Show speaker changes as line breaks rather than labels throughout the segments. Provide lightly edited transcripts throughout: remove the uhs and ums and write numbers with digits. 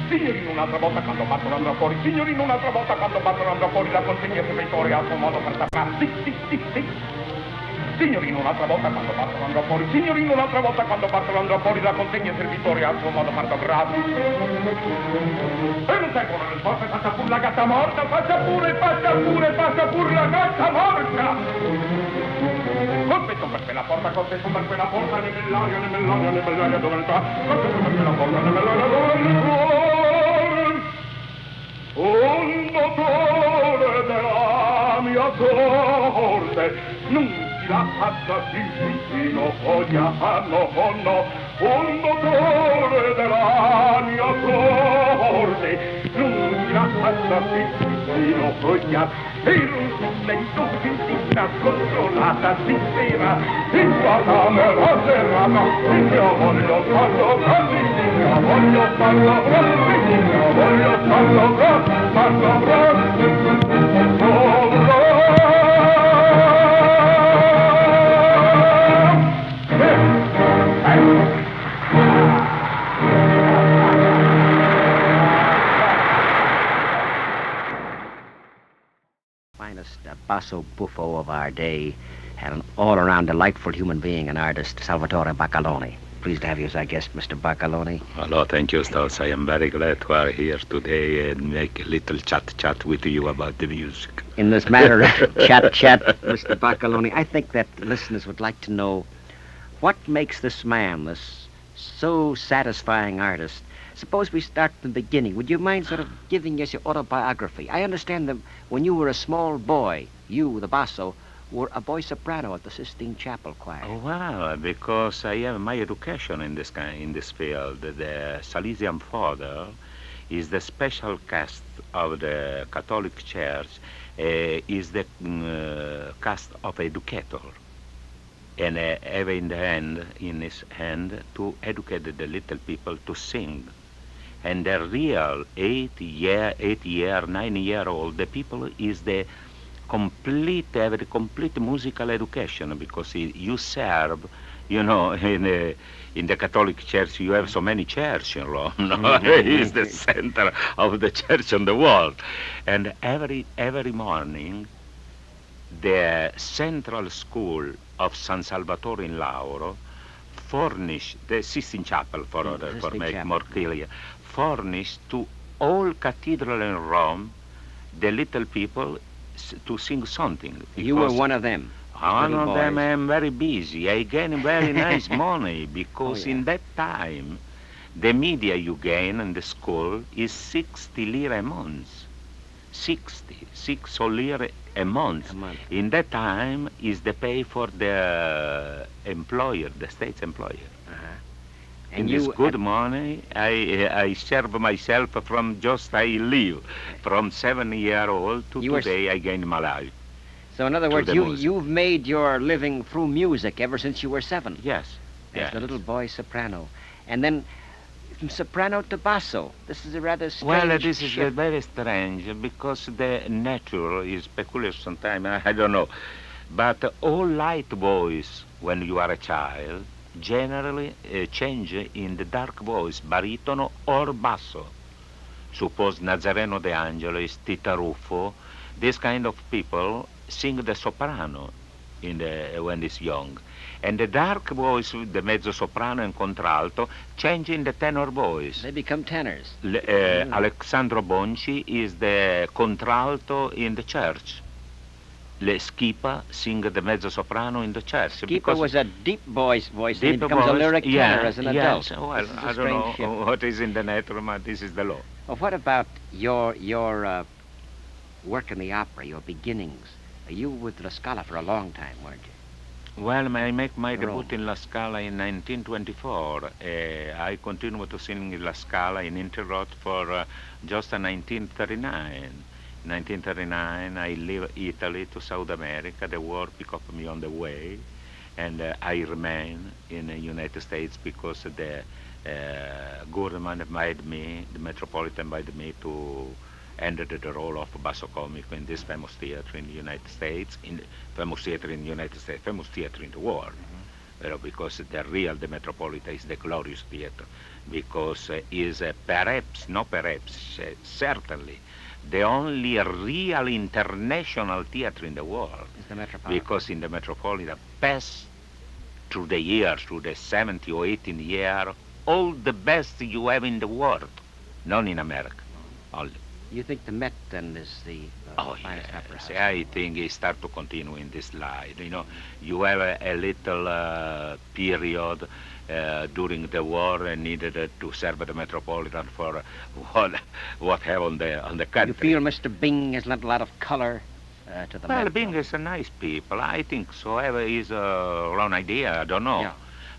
Signorino, un'altra volta quando battono andrà fuori. Signorino, un'altra volta quando battono andrà fuori. La consegna servitore al suo modo per tapparsi. Sì, sì, sì, sì. Signorino, un'altra volta quando battono andrà fuori. Signorino, un'altra volta quando battono andrà fuori. La consegna servitore al suo modo per tapparsi. E non servono le risposte. Faccia pure la gatta morta. Faccia pure la gatta morta. Confesso per quella porta, nemmell'aria dove ne sta. Confesso per quella porta, nemmell'aria dove ne sta. Un motore della mia sorte, non si lascia vicino, voglia, no. Un motore della mia sorte, non si lascia vicino, voglia. Per un momento si controllata, sincera, in tua camera serrata, io voglio farlo grande, io voglio farlo grande, io voglio farlo
basso buffo of our day, and an all-around delightful human being and artist, Salvatore Baccaloni. Pleased to have you as our guest, Mr. Baccaloni.
Hello, thank you, Studs. I am very glad to be here today and make a little chat with you about the music.
In this matter of chat, Mr. Baccaloni, I think that listeners would like to know what makes this man, this so satisfying artist. Suppose we start from the beginning. Would you mind sort of giving us your autobiography? I understand that when you were a small boy, you, the basso, were a boy soprano at the Sistine Chapel Choir.
Oh, well, because I have my education in this field. The Salesian father is the special caste of the Catholic Church, is the caste of educator, and having in his hand to educate the little people to sing. And the real 9-year-old, the people is the have the complete musical education, because you serve, in the Catholic Church, you have so many churches in Rome. It's the center of the church in the world. And every morning, the central school of San Salvatore in Lauro furnish the Sistine Chapel, for make more clear, furnished to all cathedral in Rome the little people to sing something.
You were one of them.
One of them. I am very busy. I gain very nice money because in that time the media you gain in the school is 60 lire a month. 6 lire a month. In that time is the pay for the employer, the state's employer. And this good money, I serve myself from just I live from 7-year-old to today. I gain my life.
So in other words, you've made your living through music ever since you were 7.
Yes.
As the little boy soprano, and then from soprano to basso. This is a rather strange.
Well, this is very strange because the nature is peculiar sometimes. I don't know, but all light voice when you are a child generally change in the dark voice, baritono or basso. Suppose Nazareno De Angelis, Tita Ruffo, this kind of people sing the soprano when it's young. And the dark voice, the mezzo-soprano and contralto, change in the tenor voice.
They become tenors.
Alessandro Bonci is the contralto in the church. Le Schipa sing the mezzo-soprano in the church.
Schipa was a deep voice, and he becomes a lyric tenor as an adult.
Well, I don't know what is in the nature, but this is the law.
Well, what about your work in the opera, your beginnings? You were with La Scala for a long time, weren't you?
Well, I make my debut in La Scala in 1924. I continued to sing in La Scala in Interrot for just 1939. 1939, I leave Italy to South America. The war picked up me on the way, and I remain in the United States because the government invited me, the Metropolitan invited me to enter the role of basso comico in this famous theater in the United States, famous theater in the world. because the Metropolitan is the glorious theater, because is certainly the only real international theater in the world.
Is the Metropolitan.
Because in the Metropolitan, passed through the years, through the 70 or 18 year, all the best you have in the world, not in America, only.
You think the Met then is the finest opera house?
I think it start to continue in this line. You know, you have a little period during the war and needed to serve the Metropolitan for what have on the country.
You feel Mr. Bing has lent a lot of color to the
Well,
Met?
Bing is a nice people. I think so. Ever is a wrong idea. I don't know.
Yeah.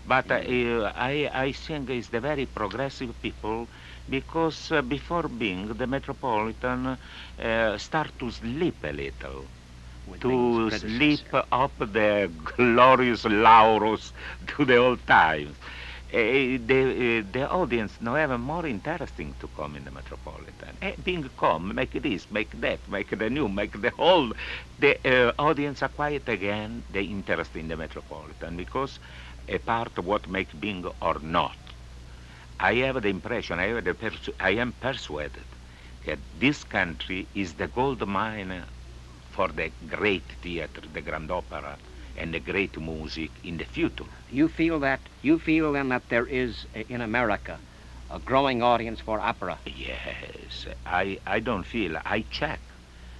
But I think it's the very progressive people, because before Bing, the Metropolitan start to sleep a little.
With
To
Bing's
sleep
predecessor.
up the glorious laurels to the old times. The audience now have more interesting to come in the Metropolitan. Being come, make this, make that, make the new, make the whole. The audience acquired again the interest in the Metropolitan, because a part of what makes Bing or not. I have the impression, I am persuaded that this country is the gold mine for the great theater, the grand opera, and the great music in the future.
You feel then that there is in America a growing audience for opera?
Yes, I don't feel, I check.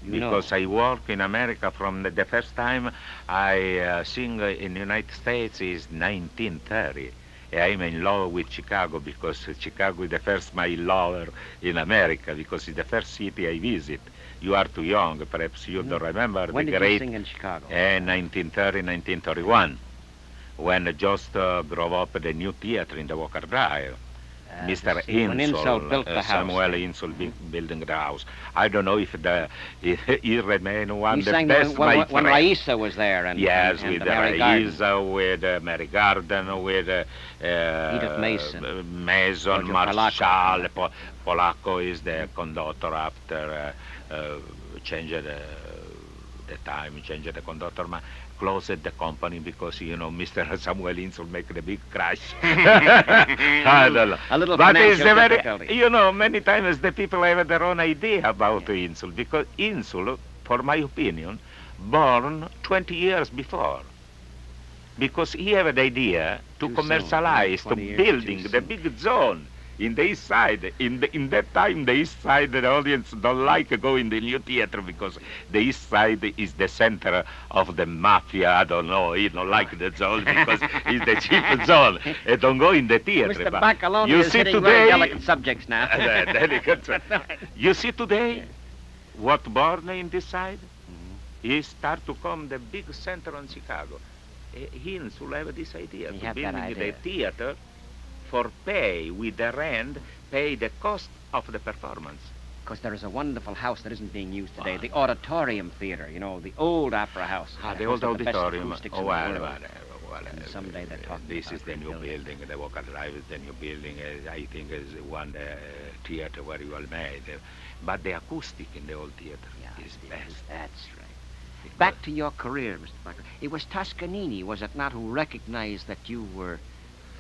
You know.
Because I work in America from the first time I sing in the United States is 1930. I'm in love with Chicago, because Chicago is the first my lover in America, because it's the first city I visit. You are too young, perhaps you don't remember
When
the
did
great
you sing in Chicago?
1930, 1931, when just grew up the new theater in the Walker Drive. Mr.
When Insel built the house.
Samuel Insel building the house. I don't know if he remain one
You
the
sang
best
when
my friend.
Raisa was there, and
Yes,
and
with
Mary Garden.
Raisa, with Mary Garden, with
Edith Mason.
Mason,
Giorgio
Marshall. Polacco is the conductor after changed the time, changed the conductor. Closed the company because, Mr. Samuel Insel make the big crash. I don't know.
A little
But it's
financial
a
difficulty.
many times the people have their own idea about Insel, because Insel, for my opinion, born 20 years before. Because he had the idea to
Too
commercialize,
soon,
to
20 years
building
too
the
soon.
big zone in the east side. In that time, the east side, the audience don't like to go in the new theater, because the east side is the center of the mafia. I don't know, he don't like the zone because it's the cheap zone. Don't go in the theater.
Mr.
But
Baccaloni
you
is
see
hitting
today,
very delicate subjects now.
you see today what born in this side? He start to come the big center on Chicago. He will have this idea
He
to
have that
building the
idea.
theater for pay with the rent, pay the cost of the performance.
Because there is a wonderful house that isn't being used today, the Auditorium Theater, the old opera house.
The old
Has the best
auditorium.
acoustics in the world.
Well,
And someday they're talking
this
about
is the new
rebuilding.
building. The Walker Drive is the new building. I think is one theater very well made. But the acoustic in the old theater
Yeah,
is best.
That's right. Back to your career, Mr. Baccaloni. It was Toscanini, was it not, who recognized that you were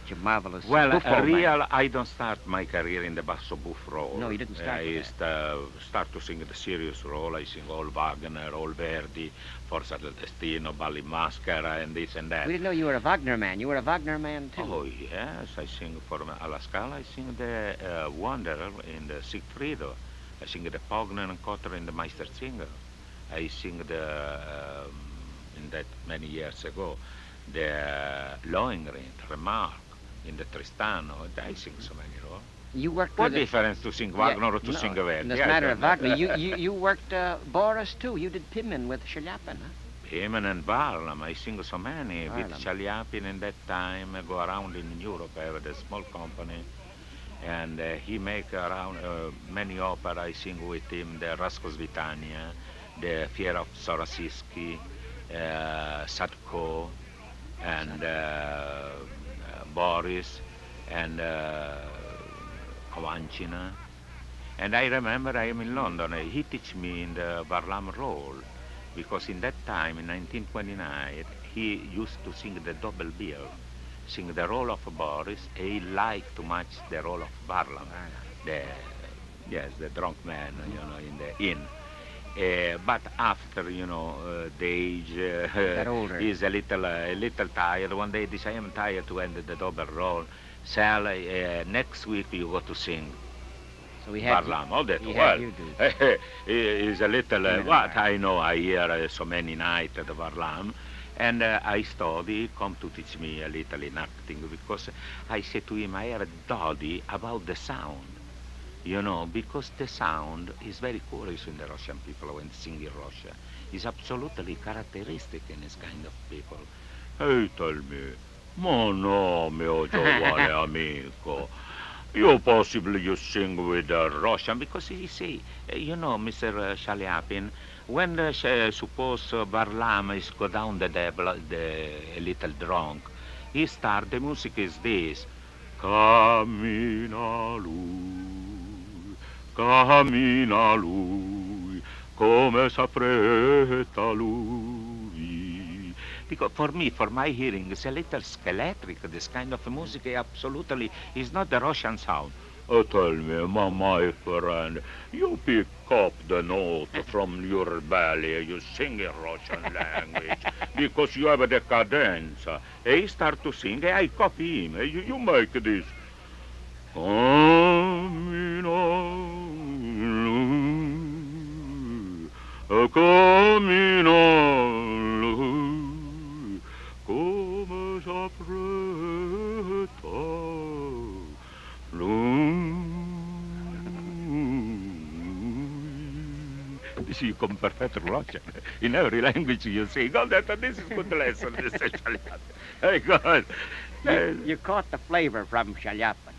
such a marvelous
Well,
buffo man?
I don't start my career in the basso buff role.
No, you didn't start
I
with
start to sing the serious role. I sing all Wagner, all Verdi, Forza del Destino, Balli Mascara, and this and that.
We didn't know you were a Wagner man. You were a Wagner man, too.
Oh, yes, I sing for Alla Scala. I sing the Wanderer in the Siegfriedo. I sing the Pogner and Kotter in the Meistersinger. I sing in that many years ago, the Lohengrin, Remarque, in the Tristano. I sing so many roles.
You worked
What
with
difference to sing Wagner or to
no,
sing Verdi?
in this
I
matter
don't
of
know.
Wagner, you worked Boris, too. You did Pimen with Chaliapin, huh?
Pimen and Barlam, I sing so many. With
Barlam.
Chaliapin in that time, I go around in Europe, I have a small company. And he make around many opera. I sing with him the Raskosvitania, the Fiera of Sorasiski, Sadko, and Boris, and Kovanchina. And I remember I am in London. He teach me in the Barlam role, because in that time, in 1929, he used to sing the double bill sing the role of Boris. He liked too much the role of Varlam, the the drunk man, in the inn. But after, the age,
Got older.
he's a little tired. One day, this I am tired to end the double role. Sal, next week you go to sing.
So he had
Varlam, all that.
he
Well,
had you do.
he's a little,
Minute
what
man.
I know, I hear so many nights at the Varlam. And I study, come to teach me a little in acting, because I said to him, I have a study about the sound. Because the sound is very curious in the Russian people when sing in Russia. It's absolutely characteristic in this kind of people. Hey, tell me, ma no, mio giovane amico, you possibly you sing with Russian, because you see, Mr. Chaliapin, when suppose Varlam is go down the little drunk, he start, the music is this, cammina lui, come s'affretta lui. Because for me, for my hearing, it's a little skeletric. This kind of music absolutely is not the Russian sound. Oh, tell me, my friend, you pick up the note from your belly, you sing in Russian language, because you have the cadenza. He start to sing, I copy him. You make this. Cammina lui, come s'affretta lui. This you come perfect Russian. In every language you sing. Oh, this is good lesson, Mr. Chaliapin. Hey, God.
You caught the flavor from Chaliapin.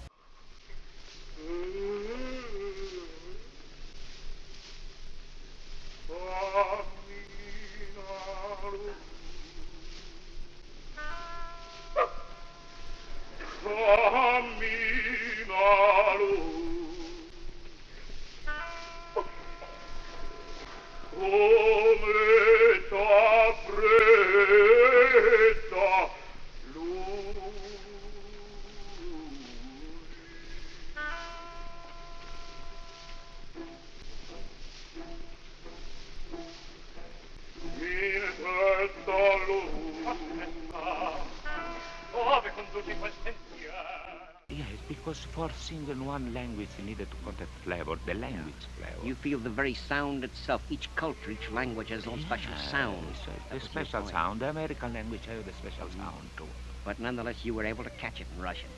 Yes, because for singing one language you needed to put that flavor, the language flavor.
You feel the very sound itself. Each culture, each language has its own special sound.
The special sound. The American language has the special sound too.
But nonetheless, you were able to catch it in Russian.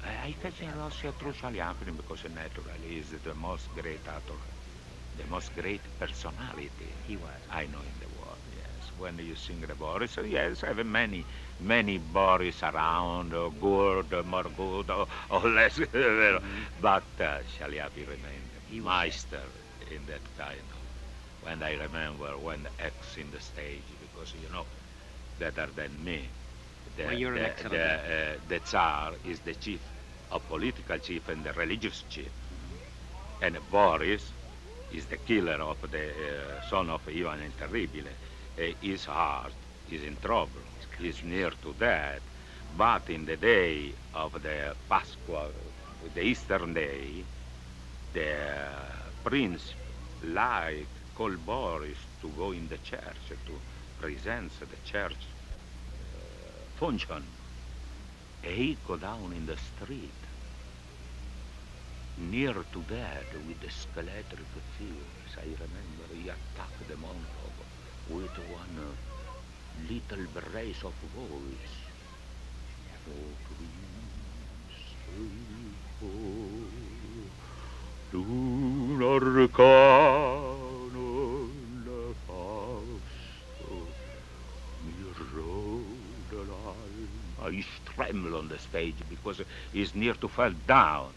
I catch in Russia through Chaliapin because naturally he is the most great actor, the most great personality
He was.
I know in the world. Yes, when you sing the Boris, yes, I have many Boris around, good, more good, or less, but Chaliapin remained
He was
master in that kind of. When I remember when X in the stage, because better than me.
Well, you're an excellent
The Tsar is the chief, a political chief and the religious chief. And Boris is the killer of the son of Ivan el Terrible. His heart is in trouble. He's near to death. But in the day of the Pasqua, the Eastern day, the prince called Boris to go in the church to present the church function. He go down in the street, near to death, with the skeletal fears. I remember he attacked the monologue with one little brace of voice. Oh, Prince, l'arcano nefasto mi rode l'alma. He trembled on the stage because he's near to fall down.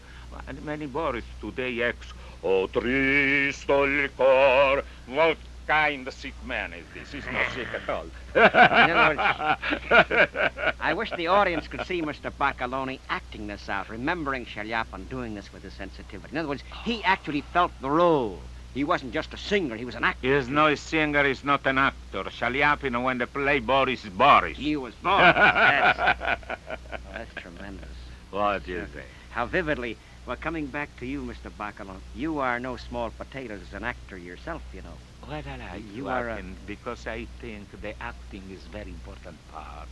And many Boris today ask, oh, tristo il cor. What kind of sick man is this? He's not sick at all.
In other words, I wish the audience could see Mr. Baccaloni acting this out, remembering Chaliapin doing this with his sensitivity. In other words, he actually felt the role. He wasn't just a singer, he was an actor.
He's no singer, he's not an actor. Chaliapin, when they play Boris, is Boris.
He was Boris, yes. That's tremendous.
What do you
Sure.
say?
How vividly. Well, coming back to you, Mr. Baccaloni, you are no small potatoes as an actor yourself, you know.
Well, I like
You
to
are
act because I think the acting is very important part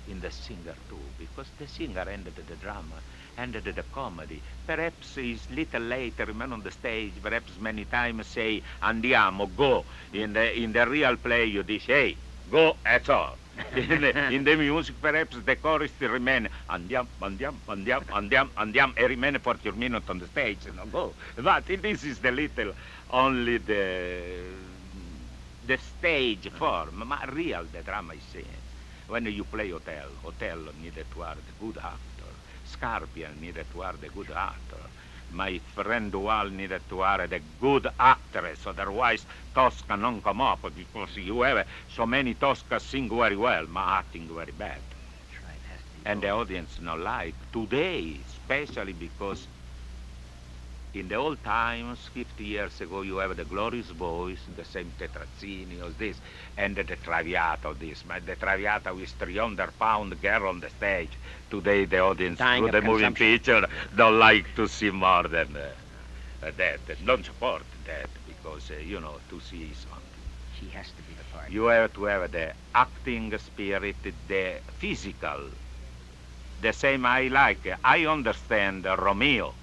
in the singer too, because the singer ended the drama, ended the comedy. Perhaps he's little later, man on the stage, perhaps many times say, andiamo, go. In the real play you dice, hey, go, that's all. In the music, perhaps the chorus remain, andiamo, andiamo, andiamo, andiamo, andiamo, and remain for 2 minutes on the stage, go. But this is the little, only the stage form, ma real the drama is saying. When you play Otello needed to have the good actor. Scarpian needed to have the good actor. My friend Duval needed to have the good actress, otherwise Tosca non come up, because you have so many Toscas sing very well, but acting very bad.
That's right. Has to be
And the
both.
audience not like. Today, especially because in the old times, 50 years ago, you have the glorious boys, the same Tetrazzini or this, and the Traviata this. But the Traviata with 300-pound girl on the stage. Today, the audience
Dying
through
of
the moving
consumption.
picture don't like to see more than that. Don't support that because, to see something.
She has to be the part.
You have to have the acting spirit, the physical. The same I like. I understand Romeo.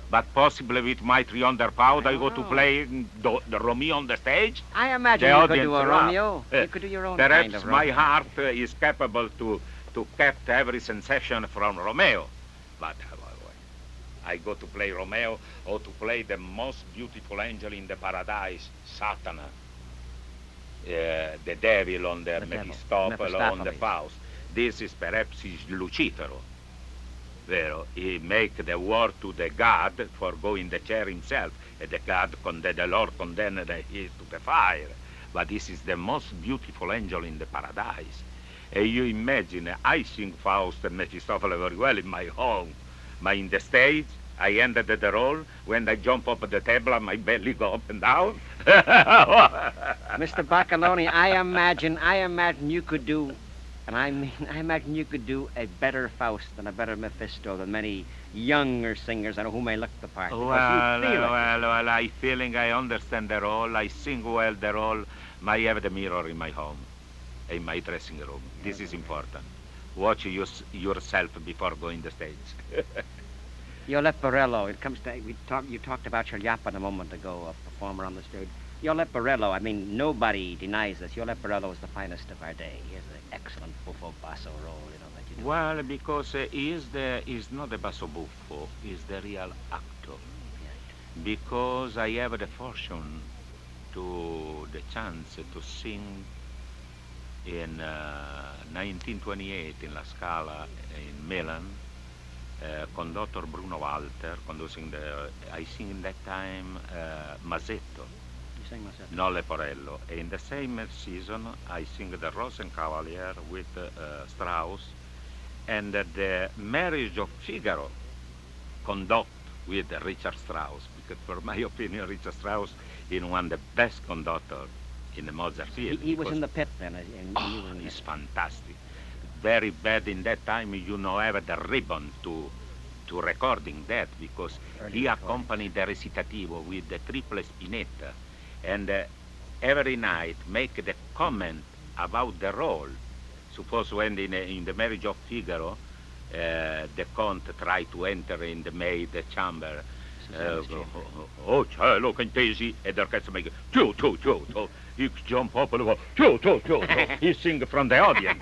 But possibly with my 300 pound, I go to
know.
play the Romeo on the stage.
I imagine
The
you could do a
audience laugh.
Romeo. You could do your own
Perhaps
kind of
my
Romeo.
heart is capable to capture every sensation from Romeo. But I go to play Romeo or to play the most beautiful angel in the paradise, Satan, the devil on the
The devil,
Mephistopheles, on the
Mephistopheles.
Faust. This is perhaps is Lucifero. Vero, he make the war to the God for go in the chair himself, and the Lord condemned he to the fire. But this is the most beautiful angel in the paradise. And you imagine, I sing Faust and Mephistopheles very well in my home, but in the stage, I ended the role. When I jump up at the table, my belly go up and down.
Mr. Baccaloni, I imagine you could do, and I imagine you could do a better Faust and a better Mephisto than many younger singers who may look the part. because you feel it.
Well, I feeling I understand the role, I sing well the role, I have the mirror in my home, in my dressing room. This is important. Watch yourself before going the stage.
Your Leporello, you talked about Chaliapin a moment ago, a performer on the stage. Your Leporello, I mean, nobody denies this. Your Leporello is the finest of our day. He has an excellent buffo basso role, that you do.
Well, because he's not the basso buffo, he's the real actor. Because I have the fortune the chance to sing in 1928 in La Scala in Milan, conductor Bruno Walter, I sing in that time Masetto,
You sing myself.
no Leporello. In the same season, I sing the Rosenkavalier with Strauss, and the Marriage of Figaro conduct with Richard Strauss, because for my opinion, Richard Strauss is one of the best conductors in the Mozart field.
He was in the pit then, and you were in
He's
the...
fantastic. Very bad in that time, have the ribbon to recording that, because
Early
he
recordings.
accompanied the recitativo with the triple spinetta, and every night make the comment about the role. Suppose when in the Marriage of Figaro, the Count tried to enter in the maid chamber.
Susanna's chamber.
Oh, cielo, che intesi? E l'orchestra make ciu, ciu, ciu, ciu. He jump up and go, ciu, ciu, ciu, ciu. He sing from the audience.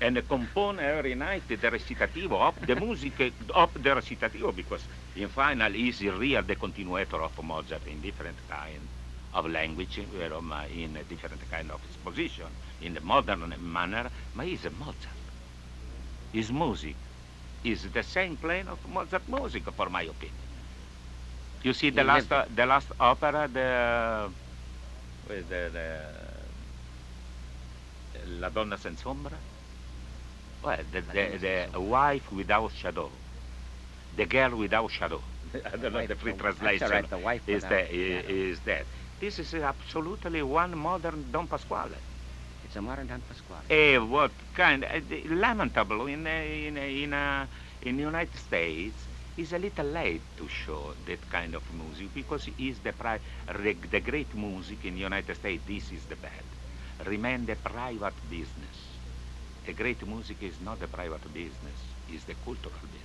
And compone every night the recitativo, up the music, up the recitativo, because in final is real the continuator of Mozart in different kind of language, in a different kind of exposition, in the modern manner, but he's a Mozart. His music is the same plane of Mozart music, for my opinion. You see the last opera, La Donna Senza Ombra? Well, the wife without shadow, the girl without shadow. I don't know the free translation.
That's all right, the wife
is
without
that.
shadow.
Is that. This is absolutely one modern Don Pasquale.
It's a modern Don Pasquale.
What kind? Lamentable in the United States. It's a little late to show that kind of music because it's the great music in the United States. This is the bad. Remain the private business. The great music is not the private business. It's the cultural business.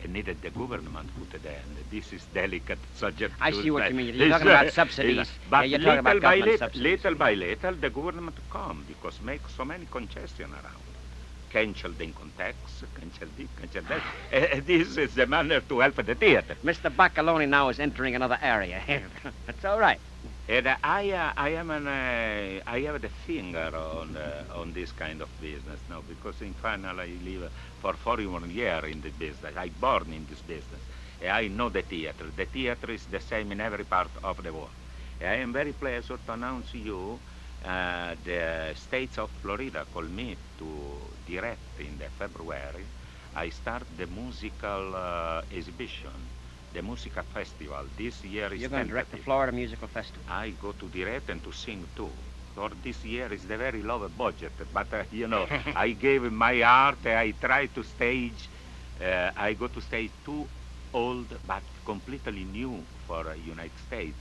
And neither the government put it there. This is delicate subject.
I see what you mean. You're talking about subsidies.
But
you're talking about government subsidies.
little by little, the government come because make so many concessions around. Cancel the income tax, cancel this, cancel that. This is the manner to help the theater.
Mr. Baccaloni now is entering another area. That's all right.
And I have the finger on this kind of business now because in final I live for 41 years in the business. I born in this business. I know the theater. The theater is the same in every part of the world. I am very pleased to announce you the states of Florida called me to direct in the February. I start the musical exhibition. The musical festival this year is
You're going to direct the Florida Musical Festival.
I go to direct and to sing too. For this year is the very low budget, but I gave my art. I try to stage. I go to stage two old but completely new for United States.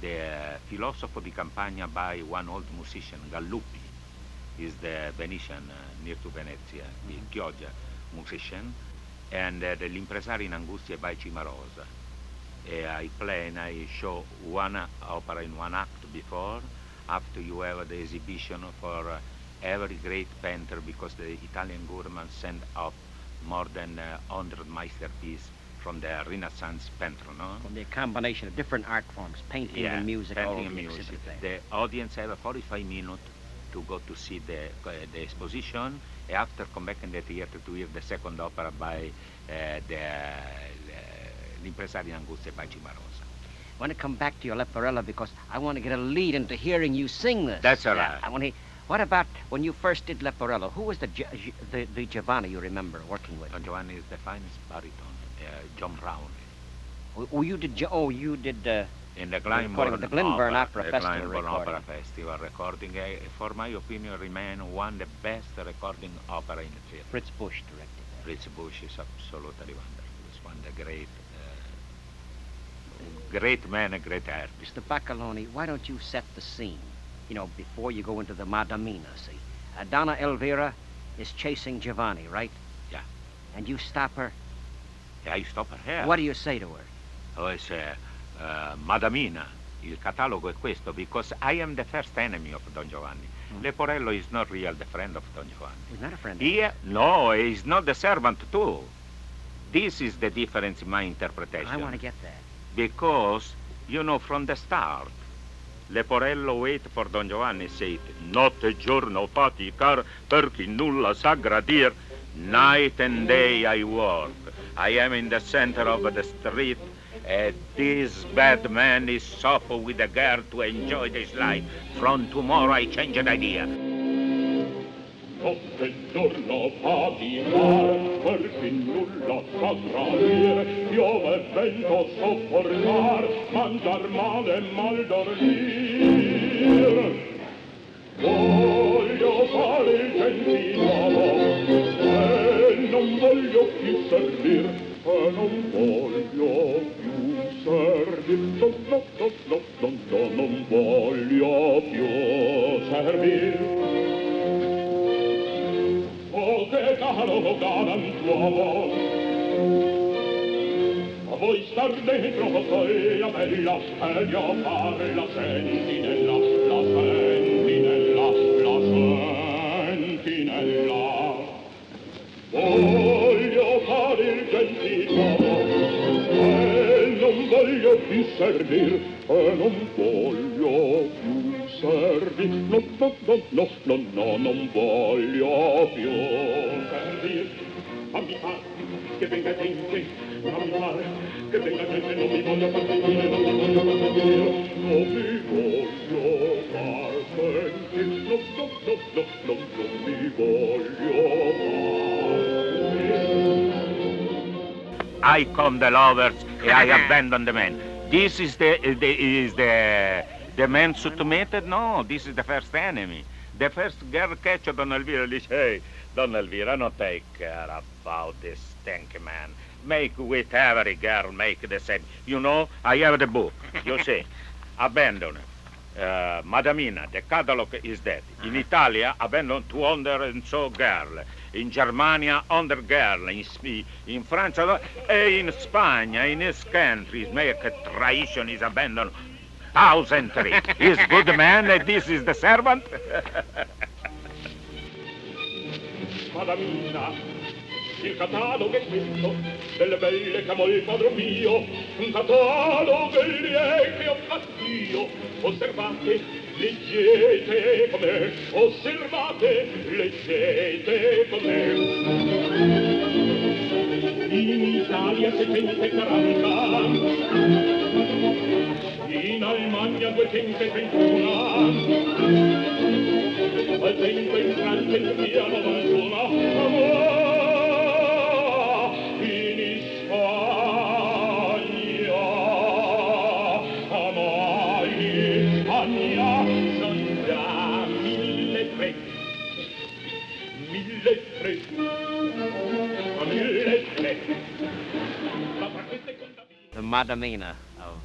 The Filosofo di Campagna by one old musician, Gallupi, is the Venetian near to Venezia, the Chioggia musician. And L'Impresario in Angustia by Cimarosa. I play and I show one opera in one act before. After you have the exhibition for every great painter because the Italian government sent up more than 100 masterpieces from the Renaissance painter, no?
From the combination of different art forms, painting and music,
painting
all
and
over the
music.
exhibit there.
The audience have 45 minutes to go to see the exposition. After come back in the theater to hear the second opera by L'Impresario in Angustia by Cimarosa.
I want to come back to your Leporello because I want to get a lead into hearing you sing this.
That's all right.
I want to. What about when you first did Leporello? Who was the Giovanni you remember working with?
Don Giovanni is the finest baritone. John Brown.
Oh, you did. You did.
In the Glenburn
Opera Festival
Glenburn
recording.
Opera Festival recording, for my opinion, remain one of the best recording opera in the theater.
Fritz Busch directed that.
Fritz Busch is absolutely wonderful. He's one of the great man, a great artist.
Mr. Baccaloni, why don't you set the scene? You know, before you go into the Madamina, see? Donna Elvira is chasing Giovanni, right?
Yeah.
And you stop her.
Yeah, I stop her here.
What do you say to her?
Oh, I say, Madamina, il catalogo è questo, because I am the first enemy of Don Giovanni. Leporello is not real the friend of Don Giovanni.
He's not a friend.
No, he's not the servant too. This is the difference in my interpretation.
I want to get that.
Because, from the start, Leporello wait for Don Giovanni said, notte e giorno faticar per chi nulla sa gradir. Night and day I work. I am in the center of the street. This bad man is suffer with a girl to enjoy this life. From tomorrow I change an idea.
Notte e giorno faticar per chi nulla sa gradire, piove e vento sopportar, mangiar male e mal dormir. Voglio fare il gentiluomo e non voglio più servir, e non voglio più servir, non voglio più servir. Oh, che caro galantuomo, a voi star dentro quella bella e di fare la sentinella, la sentinella, la sentinella. Voglio fare il gentiluomo e non voglio più servir, e non voglio più servir, no, non voglio più servir. Fammi fare che venga gente, fammi fare che venga gente, non mi voglio far sentire, non mi voglio far sentire, non mi voglio far sentire, non mi voglio
I come the lovers and I abandon the men. This is the man submitted? No, this is the first enemy. The first girl catch Don Elvira, dice, hey, Don Elvira, don't take care about this stinky man. Make with every girl, make the same. You know, I have the book, you see. Abandon. Madamina, the catalog is dead. In Italia, abandon 200 and so girl. In Germania, 100 girl. In France, in Spain, in his countries, make a tradition is abandoned 1,003. He's good man, and this is the servant.
Madamina, il catalogo è questo, delle belle che amò il padron mio, un catalogo che ho fatto io. Osservate, leggete com'è, osservate, leggete com'è. In Italia 640, in Almagna 231, al tempo in Francia in via 91, in Spagna, in Spagna, son già 1.300, 1.300. Ma fra queste contabilità...
The Madamina of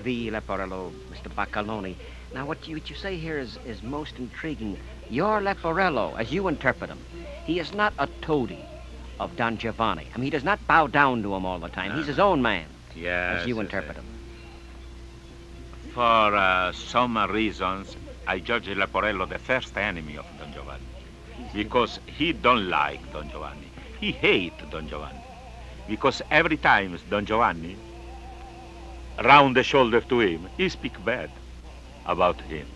the Leporello, Mr. Baccaloni. Now, what you say here is most intriguing. Your Leporello, as you interpret him, he is not a toady of Don Giovanni. I mean, he does not bow down to him all the time. He's his own man,
Yes,
as you interpret him.
For some reasons, I judge Leporello the first enemy of Don Giovanni. Because he don't like Don Giovanni. He hate Don Giovanni. Because every time Don Giovanni round the shoulder to him, he speak bad about him.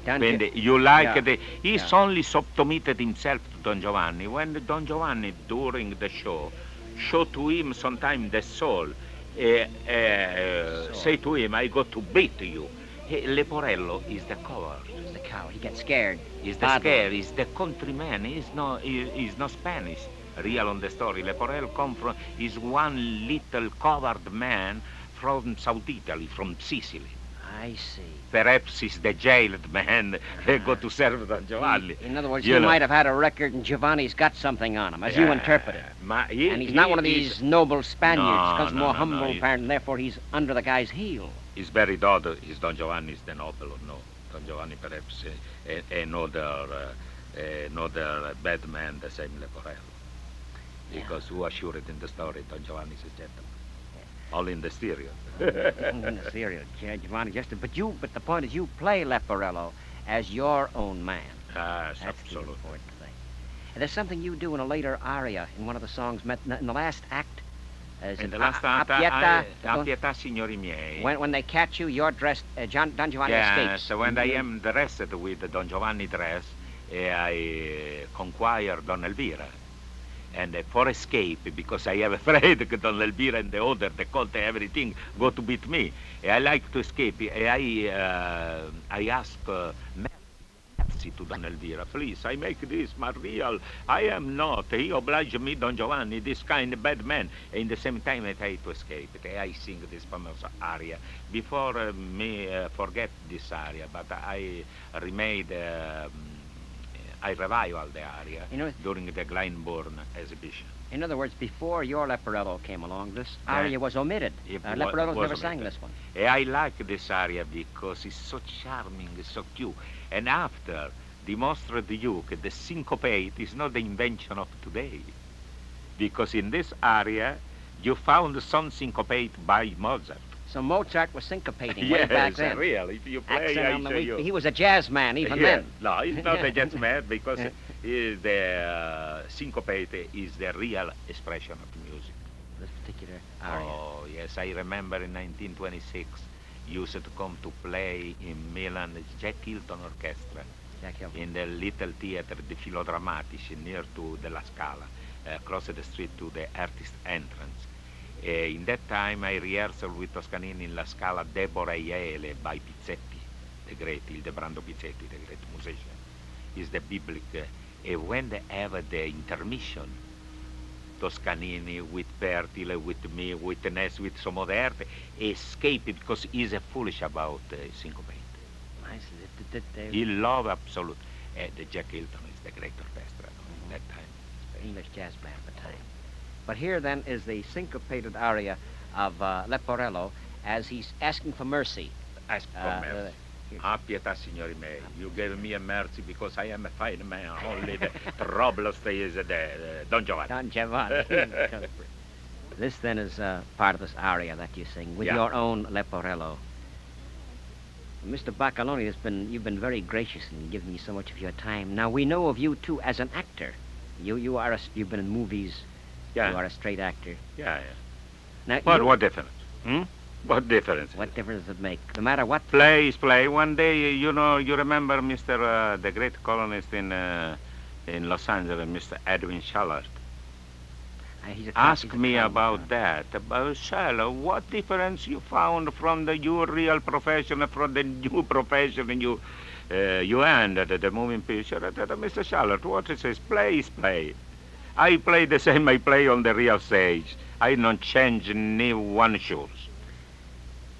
When you like he's only submitted himself to Don Giovanni. When Don Giovanni, during the show to him sometime the soul, say to him, I got to beat you. Leporello is the coward.
He's the coward. He gets scared.
He's the scared. He's the countryman. He's no Spanish. Real on the story. Leporello come from, is one little coward man from South Italy, from Sicily.
I see.
Perhaps he's the jailed man go to serve Don Giovanni.
In other words, he might have had a record and Giovanni's got something on him, as you interpret it. And he's not one of these noble Spaniards. He comes more humble, and therefore he's under the guy's heel.
His very daughter is Don Giovanni, is the noble, or no? Don Giovanni perhaps another bad man, the same Leporello. Because who assured in the story, Don Giovanni is a gentleman. All in the stereo.
In the stereo, Giovanni. But the point is, you play Leporello as your own man.
Yes,
That's
absolutely.
the important thing. And there's something you do in a later aria in one of the songs, in the last act.
In the last act, A Pietà, Signori Miei.
When they catch you, you're dressed, Don Giovanni escapes.
Yes, when I am dressed with the Don Giovanni dress, I conquire Don Elvira. And for escape, because I am afraid that Don Elvira and the other, the cult, everything, go to beat me. I like to escape. I ask mercy to Don Elvira, please, I make this my real. I am not. He obliged me, Don Giovanni, this kind of bad man. In the same time, I try to escape. I sing this famous aria. Before me forget this aria, but I remade... I revival the aria during the Glyndebourne exhibition.
In other words, before your Leporello came along, this aria was omitted. Leporello's never sang this one.
I like this aria because it's so charming, it's so cute. And after, demonstrated to you that the syncopate is not the invention of today. Because in this aria, you found some syncopate by Mozart.
So Mozart was syncopating way back then.
Yes, real. If you play,
he was a jazz man even then.
No, he's not a jazz man because the syncopate is the real expression of music.
This particular aria.
Oh, yes, I remember in 1926, used to come to play in Milan, Jack Hilton Orchestra, in the little theater, the Filodrammatici, near to the La Scala, across the street to the artist entrance. In that time, I rehearsed with Toscanini in La Scala Deborah Iele by Pizzetti, the great Ildebrando Pizzetti, the great musician. Is the biblical. When they have the intermission, Toscanini with Pertile, with me, with Ness, with some other escape because he's foolish about syncopate.
I see.
He loved absolute. The Jack Hilton is the great orchestra in that time.
English jazz band at the time. But here then is the syncopated aria of Leporello as he's asking for mercy.
Ask for mercy. Ah, pietà, signori miei. You gave me a mercy because I am a fine man. Only the troublous is the Don Giovanni.
Don Giovanni. This then is part of this aria that you sing with your own Leporello. Mr. Baccaloni, you've been very gracious in giving me so much of your time. Now we know of you too as an actor. You've been in movies.
Yeah.
You are a straight actor.
Yeah.
Now,
What difference? What difference?
What difference does it make? No matter what.
Play is play. One day, you remember Mr. The great colonist in Los Angeles, Mr. Edwin Shallard. Ask me about that. About Shallard, what difference you found from your real profession, from the new profession you ended the moving picture? Mr. Shallard, what it says, play is play. I play the same I play on the real stage. I don't change any one shoes.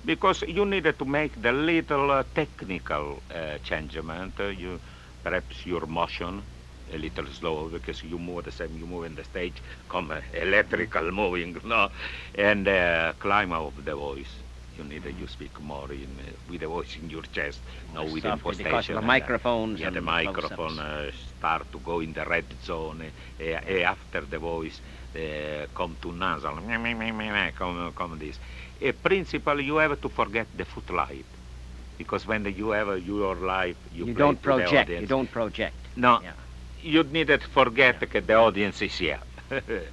Because you needed to make the little technical changement. Perhaps your motion a little slow because you move the same you move in the stage, come electrical moving, no, and climb of the voice. You speak more with the voice in your chest, no with impostation.
Because of the microphones.
The microphone start to go in the red zone. After the voice come to nasal, come this. Principle, you have to forget the footlight, because when you have your life, you
don't project. You don't project.
No, you needed to forget that the audience is here.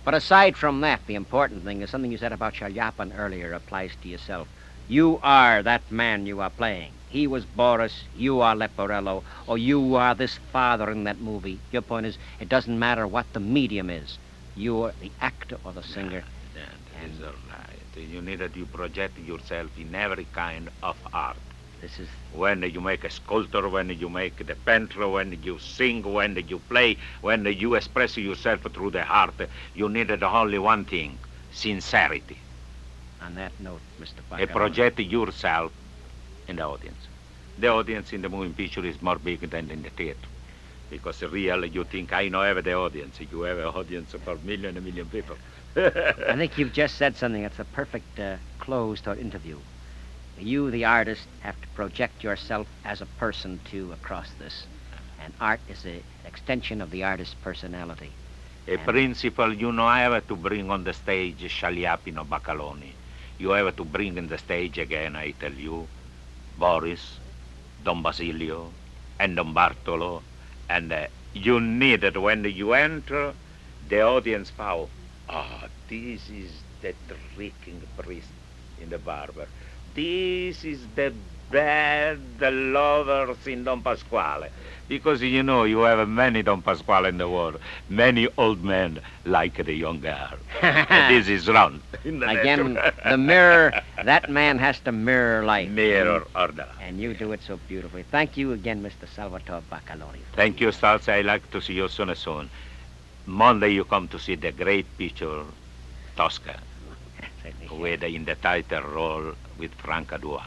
But aside from that, the important thing is something you said about Chaliapin earlier applies to yourself. You are that man you are playing. He was Boris, you are Leporello, or you are this father in that movie. Your point is, it doesn't matter what the medium is. You are the actor or the singer.
That is all right. You needed to project yourself in every kind of art.
This is
when you make a sculpture, when you make the painter, when you sing, when you play, when you express yourself through the heart, you needed only one thing, sincerity.
On that note, Mr. Baccaloni.
Project yourself in the audience. The audience in the moving picture is more big than in the theater. Because really, you think, I know the audience. You have an audience for a million people.
I think you've just said something that's a perfect close to our interview. You, the artist, have to project yourself as a person, too, across this. And art is an extension of the artist's personality.
A principle, I have to bring on the stage Chaliapin or Baccaloni. You have to bring in the stage again, I tell you, Boris, Don Basilio, and Don Bartolo. And you need it when you enter, the audience found, this is the drinking priest in the barber. This is the bad lovers in Don Pasquale. Because, you have many Don Pasquale in the world. Many old men like the young girl. This is wrong.
Again, the mirror, that man has to mirror life.
Mirror order.
And you do it so beautifully. Thank you again, Mr. Salvatore Baccaloni.
Thank you, Studs. I like to see you soon. Monday you come to see the great picture, Tosca, with in the title role with Franca Duval.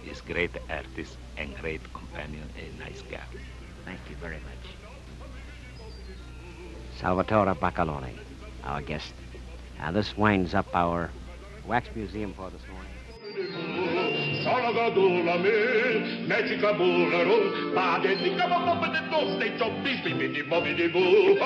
He's great artist and great companion and nice guy.
Thank you very much. Salvatore Baccaloni, our guest. Now this winds up our wax museum for this morning.
Salagadula me, Mexica Bulero, Badenica Bobby, they don't be Bibidi Bobby de Boo.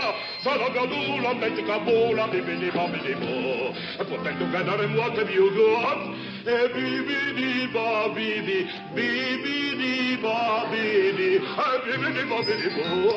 Salagadula, Mexica Bula, Bibidi Bobby de Boo. Put them together and what have you got? Bibidi Bobby, Bibidi Bobby, Bibidi Bobby de Boo.